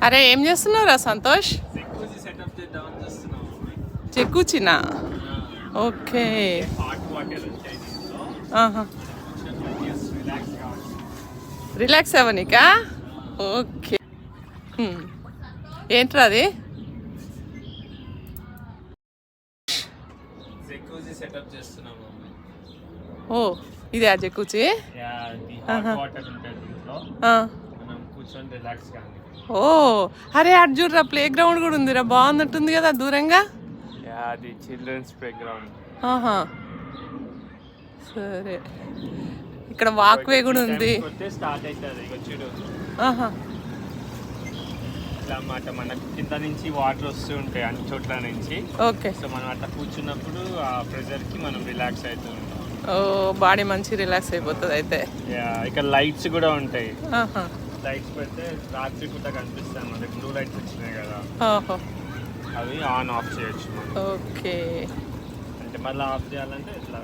అరే ఏం చేస్తున్నావురా సంతోష్? చెక్కుచినా ఓకే. రిలాక్స్ అవ్వనికా? ఓకే. ఏంట్రా అది? ఓ ఇది ఆ జక్కుచి. ఓ అరే అటు చూడరా, ప్లే గ్రౌండ్ కూడా ఉందిరా, బాగున్నట్టుంది కదా దూరంగా. అది చిల్డ్రన్స్ ప్లే గ్రౌండ్. సరే, ఇక్కడ వాక్వే కూడా ఉంది. స్టార్ట్ అవుతుంది ఇట్లా అన్నమాట. మనకు కింద నుంచి వాటర్ వస్తూ ఉంటాయి అన్ని చోట్ల నుంచి. ఓకే. సో మనం అట్లా కూర్చున్నప్పుడు ఆ ప్రెజర్ కి మనం రిలాక్స్ అవుతూ ఉంటాం. ఓ బాడీ మంచి రిలాక్స్ అయిపోతుంది అయితే. ఇక్కడ లైట్స్ కూడా ఉంటాయి. లైట్స్ పెడితే రాత్రి పూట కనిపిస్తాయి మనకి. బ్లూ లైట్స్ వచ్చినాయి కదా, అవి ఆన్ ఆఫ్ చేయొచ్చు. ఓకే. అంటే మళ్ళీ ఆఫ్ చేయాలంటే ఇట్లా.